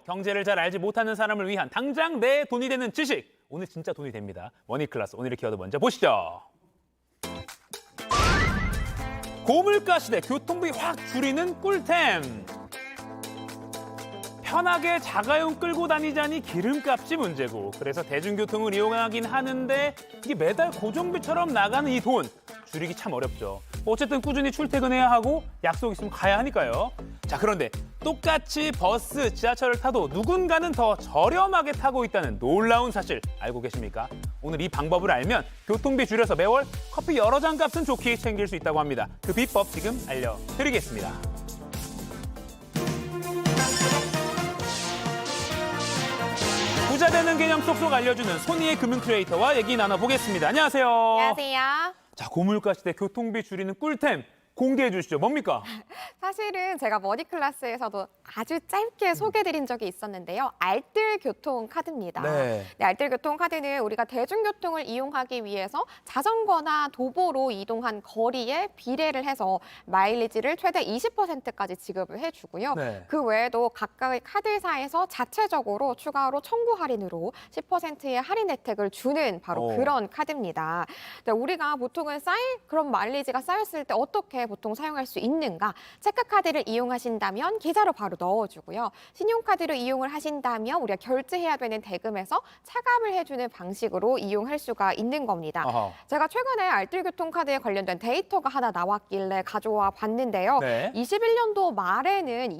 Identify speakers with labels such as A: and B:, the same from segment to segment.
A: 경제를 잘 알지 못하는 사람을 위한 당장 내 돈이 되는 지식. 오늘 진짜 돈이 됩니다. 머니클래스 오늘의 키워드 먼저 보시죠. 고물가 시대 교통비 확 줄이는 꿀템. 편하게 자가용 끌고 다니자니 기름값이 문제고, 그래서 대중교통을 이용하긴 하는데 이게 매달 고정비처럼 나가는 이 돈 줄이기 참 어렵죠. 어쨌든 꾸준히 출퇴근해야 하고 약속 있으면 가야 하니까요. 자, 그런데 똑같이 버스, 지하철을 타도 누군가는 더 저렴하게 타고 있다는 놀라운 사실 알고 계십니까? 오늘 이 방법을 알면 교통비 줄여서 매월 커피 여러 잔 값은 좋게 챙길 수 있다고 합니다. 그 비법 지금 알려드리겠습니다. 부자 되는 개념 쏙쏙 알려주는 손희의 금융 크리에이터와 얘기 나눠보겠습니다. 안녕하세요.
B: 안녕하세요.
A: 자, 고물가 시대 교통비 줄이는 꿀템 공개해 주시죠. 뭡니까?
B: 사실은 제가 머니클래스에서도 아주 짧게 소개드린 적이 있었는데요. 알뜰교통카드입니다.
A: 네.
B: 알뜰교통카드는 우리가 대중교통을 이용하기 위해서 자전거나 도보로 이동한 거리에 비례를 해서 마일리지를 최대 20%까지 지급을 해주고요.
A: 네.
B: 그 외에도 각각의 카드사에서 자체적으로 추가로 청구 할인으로 10%의 할인 혜택을 주는 바로 그런 카드입니다. 우리가 보통은 그런 마일리지가 쌓였을 때 어떻게 보통 사용할 수 있는가? 체크카드를 이용하신다면 계좌로 바로 넣어주고요. 신용카드로 이용을 하신다면 우리가 결제해야 되는 대금에서 차감을 해주는 방식으로 이용할 수가 있는 겁니다.
A: 어허.
B: 제가 최근에 알뜰교통카드에 관련된 데이터가 하나 나왔길래 가져와 봤는데요.
A: 네.
B: 21년도 말에는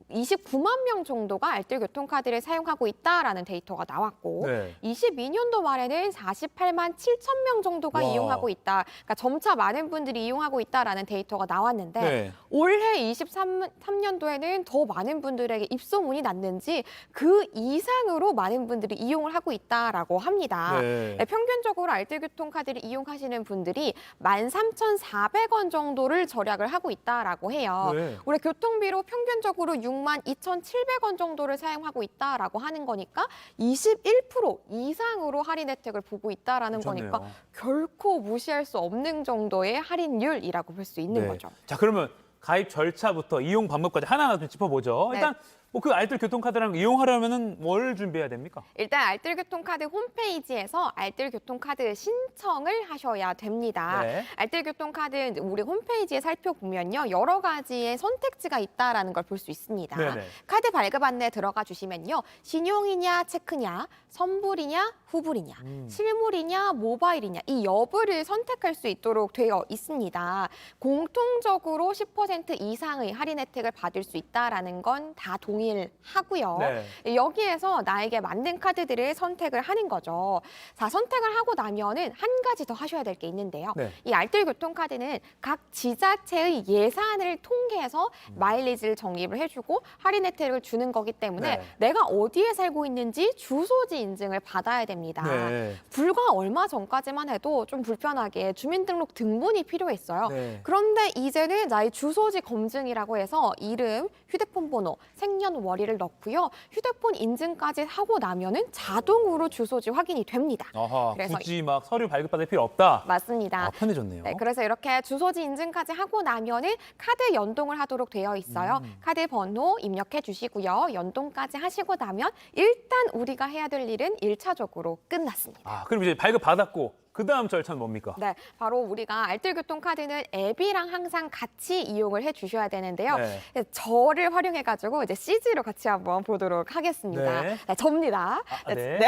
B: 29만 명 정도가 알뜰교통카드를 사용하고 있다라는 데이터가 나왔고,
A: 네.
B: 22년도 말에는 48만 7천 명 정도가
A: 와.
B: 이용하고 있다. 그러니까 점차 많은 분들이 이용하고 있다라는 데이터가 나왔는데
A: 네.
B: 올해 23년도에는 더 많은 분들에게 입소문이 났는지 그 이상으로 많은 분들이 이용을 하고 있다라고 합니다.
A: 네.
B: 평균적으로 알뜰교통카드를 이용하시는 분들이 13,400원 정도를 절약을 하고 있다라고 해요.
A: 네.
B: 올해 교통비로 평균적으로 62,700원 정도를 사용하고 있다라고 하는 거니까 21% 이상으로 할인 혜택을 보고 있다라는
A: 괜찮네요.
B: 거니까 결코 무시할 수 없는 정도의 할인율이라고 볼 수 있는
A: 네.
B: 거죠.
A: 자, 그러면 가입 절차부터 이용 방법까지 하나하나 좀 짚어보죠.
B: 네.
A: 일단 뭐 그 알뜰교통카드랑 이용하려면은 뭘 준비해야 됩니까?
B: 일단 알뜰교통카드 홈페이지에서 알뜰교통카드 신청을 하셔야 됩니다.
A: 네.
B: 알뜰교통카드 우리 홈페이지에 살펴보면요. 여러 가지의 선택지가 있다라는 걸 볼 수 있습니다.
A: 네네.
B: 카드 발급 안내 들어가 주시면요. 신용이냐 체크냐, 선불이냐 후불이냐, 실물이냐 모바일이냐 이 여부를 선택할 수 있도록 되어 있습니다. 공통적으로 10% 이상의 할인 혜택을 받을 수 있다라는 건 다 동일하고요.
A: 네.
B: 여기에서 나에게 맞는 카드들을 선택을 하는 거죠. 자, 선택을 하고 나면은 한 가지 더 하셔야 될 게 있는데요.
A: 네.
B: 이 알뜰교통카드는 각 지자체의 예산을 통해서 마일리지를 적립을 해주고 할인 혜택을 주는 거기 때문에
A: 네.
B: 내가 어디에 살고 있는지 주소지 인증을 받아야 됩니다.
A: 네.
B: 불과 얼마 전까지만 해도 좀 불편하게 주민등록 등본이 필요했어요.
A: 네.
B: 그런데 이제는 나의 주소지 검증이라고 해서 이름, 휴대폰 번호, 생년월일을 넣고요. 휴대폰 인증까지 하고 나면은 자동으로 주소지 확인이 됩니다.
A: 아하,
B: 그래서
A: 굳이 막 서류 발급받을 필요 없다.
B: 맞습니다.
A: 아, 편해졌네요.
B: 네, 그래서 이렇게 주소지 인증까지 하고 나면은 카드 연동을 하도록 되어 있어요. 카드 번호 입력해 주시고요. 연동까지 하시고 나면 일단 우리가 해야 될 일은 1차적으로 끝났습니다.
A: 아, 그럼 이제 발급 받았고 그 다음 절차는 뭡니까?
B: 네, 바로 우리가 알뜰교통카드는 앱이랑 항상 같이 이용을 해 주셔야 되는데요.
A: 네.
B: 저를 활용해가지고 이제 CG로 같이 한번 보도록 하겠습니다.
A: 네.
B: 네, 접니다.
A: 네.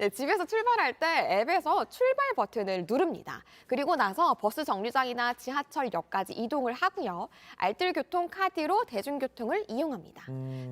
B: 네, 집에서 출발할 때 앱에서 출발 버튼을 누릅니다. 그리고 나서 버스 정류장이나 지하철역까지 이동을 하고요. 알뜰교통카드로 대중교통을 이용합니다.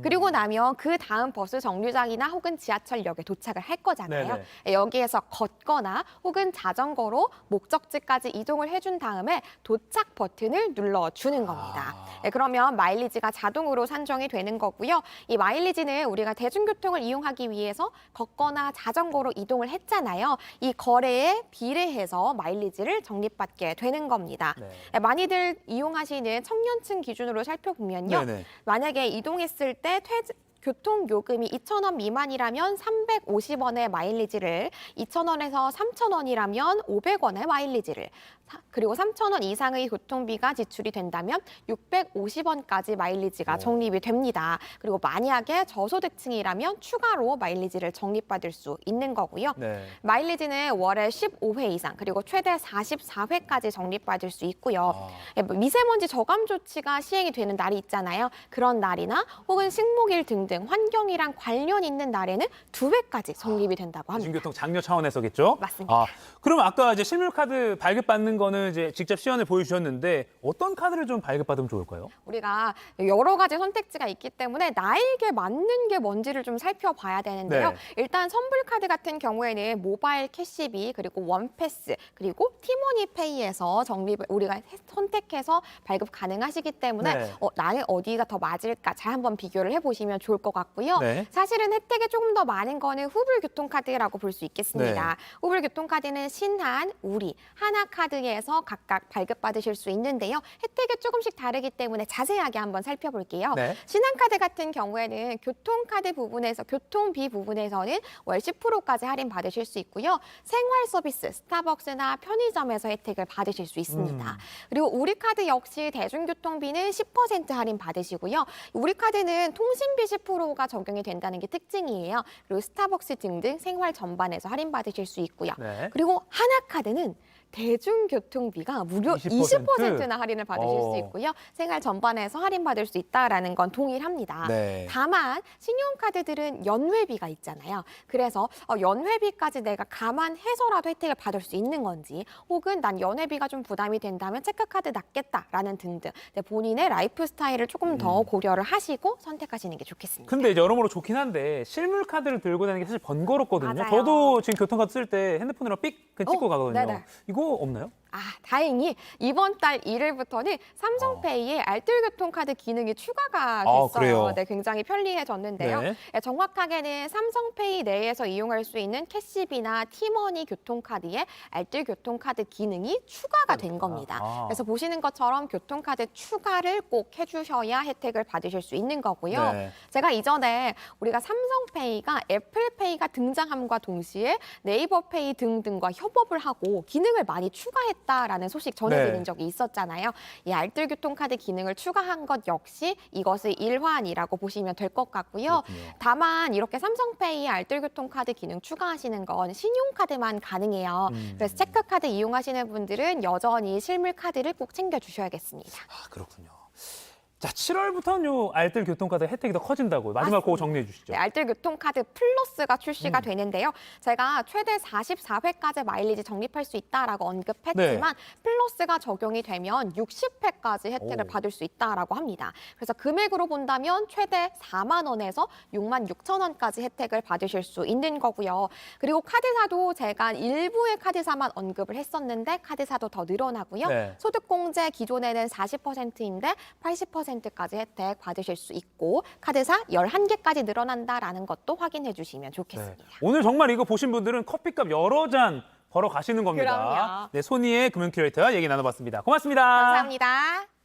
B: 그리고 나면 그 다음 버스 정류장이나 혹은 지하철역에 도착을 할 거잖아요.
A: 네네.
B: 여기에서 걷거나 혹은 자전거로 목적지까지 이동을 해준 다음에 도착 버튼을 눌러주는 겁니다. 네, 그러면 마일리지가 자동으로 산정이 되는 거고요. 이 마일리지는 우리가 대중교통을 이용하기 위해서 걷거나 자전거로 이동을 했잖아요. 이 거래에 비례해서 마일리지를 적립받게 되는 겁니다.
A: 네.
B: 네, 많이들 이용하시는 청년층 기준으로 살펴보면요.
A: 네네.
B: 만약에 이동했을 때 교통요금이 2,000원 미만이라면 350원의 마일리지를, 2,000원에서 3,000원이라면 500원의 마일리지를, 그리고 3,000원 이상의 교통비가 지출이 된다면 650원까지 마일리지가 적립이 됩니다. 그리고 만약에 저소득층이라면 추가로 마일리지를 적립받을 수 있는 거고요.
A: 네.
B: 마일리지는 월에 15회 이상 그리고 최대 44회까지 적립받을 수 있고요. 미세먼지 저감 조치가 시행이 되는 날이 있잖아요. 그런 날이나 혹은 식목일 등등 환경이랑 관련 있는 날에는 2회까지 적립이 된다고 합니다.
A: 대중교통 장려 차원에서겠죠?
B: 맞습니다.
A: 그럼 아까 이제 실물카드 발급받는 거는 이제 직접 시연을 보여주셨는데 어떤 카드를 좀 발급받으면 좋을까요?
B: 우리가 여러 가지 선택지가 있기 때문에 나에게 맞는 게 뭔지를 좀 살펴봐야 되는데요.
A: 네.
B: 일단 선불카드 같은 경우에는 모바일 캐시비 그리고 원패스 그리고 티모니페이에서 적립을 우리가 선택해서 발급 가능하시기 때문에
A: 네.
B: 나는 어디가 더 맞을까 잘 한번 비교를 해보시면 좋을 것 같고요.
A: 네.
B: 사실은 혜택이 조금 더 많은 거는 후불교통카드라고 볼 수 있겠습니다.
A: 네.
B: 후불교통카드는 신한, 우리, 하나카드에서 각각 발급받으실 수 있는데요. 혜택이 조금씩 다르기 때문에 자세하게 한번 살펴볼게요.
A: 네.
B: 신한카드 같은 경우에는 교통카드 부분에서 교통비 부분에서는 월 10%까지 할인 받으실 수 있고요. 생활 서비스, 스타벅스나 편의점에서 혜택을 받으실 수 있습니다. 그리고 우리카드 역시 대중교통비는 10% 할인 받으시고요. 우리카드는 통신비 10%가 적용이 된다는 게 특징이에요. 그리고 스타벅스 등등 생활 전반에서 할인 받으실 수 있고요.
A: 네.
B: 그리고 하나카드는 대중교통비가 무려
A: 20%?
B: 20%나 할인을 받으실 수 있고요. 생활 전반에서 할인받을 수 있다라는 건 동일합니다.
A: 네.
B: 다만 신용카드들은 연회비가 있잖아요. 그래서 연회비까지 내가 감안해서라도 혜택을 받을 수 있는 건지 혹은 난 연회비가 좀 부담이 된다면 체크카드 낫겠다라는 등등 본인의 라이프 스타일을 조금 더 고려를 하시고 선택하시는 게 좋겠습니다.
A: 근데 이제 여러모로 좋긴 한데 실물 카드를 들고 다니는 게 사실 번거롭거든요.
B: 맞아요.
A: 저도 지금 교통카드 쓸 때 핸드폰으로 삑 찍고 가거든요.
B: 네네.
A: 이거 없나요?
B: 다행히 이번 달 1일부터는 삼성페이에 알뜰교통카드 기능이 추가가 됐어요.
A: 그래요?
B: 네, 굉장히 편리해졌는데요.
A: 네.
B: 정확하게는 삼성페이 내에서 이용할 수 있는 캐시비나 티머니 교통카드에 알뜰교통카드 기능이 추가가 된 겁니다. 그래서 보시는 것처럼 교통카드 추가를 꼭 해주셔야 혜택을 받으실 수 있는 거고요.
A: 네.
B: 제가 이전에 우리가 삼성페이가 애플페이가 등장함과 동시에 네이버페이 등등과 협업을 하고 기능을 많이 추가했다라는 소식 전해드린
A: 네.
B: 적이 있었잖아요. 이 알뜰교통카드 기능을 추가한 것 역시 이것의 일환이라고 보시면 될 것 같고요.
A: 그렇군요.
B: 다만 이렇게 삼성페이에 알뜰교통카드 기능 추가하시는 건 신용카드만 가능해요. 그래서 체크카드 이용하시는 분들은 여전히 실물카드를 꼭 챙겨주셔야겠습니다.
A: 그렇군요. 자, 7월부터는 요 알뜰 교통카드 혜택이 더 커진다고요. 마지막 그거 정리해 주시죠.
B: 네, 알뜰교통카드 플러스가 출시가 되는데요. 제가 최대 44회까지 마일리지 적립할 수 있다라고 언급했지만 플러스가 적용이 되면 60회까지 혜택을 받을 수 있다라고 합니다. 그래서 금액으로 본다면 최대 4만 원에서 6만 6천 원까지 혜택을 받으실 수 있는 거고요. 그리고 카드사도 제가 일부의 카드사만 언급을 했었는데 카드사도 더 늘어나고요.
A: 네.
B: 소득공제 기존에는 40%인데 80%까지 혜택 받으실 수 있고 카드사 11개까지 늘어난다라는 것도 확인해 주시면 좋겠습니다.
A: 오늘 정말 이거 보신 분들은 커피값 여러 잔 벌어 가시는 겁니다.
B: 그럼요.
A: 네, 소니의 금융 큐레이터 얘기 나눠봤습니다. 고맙습니다.
B: 감사합니다.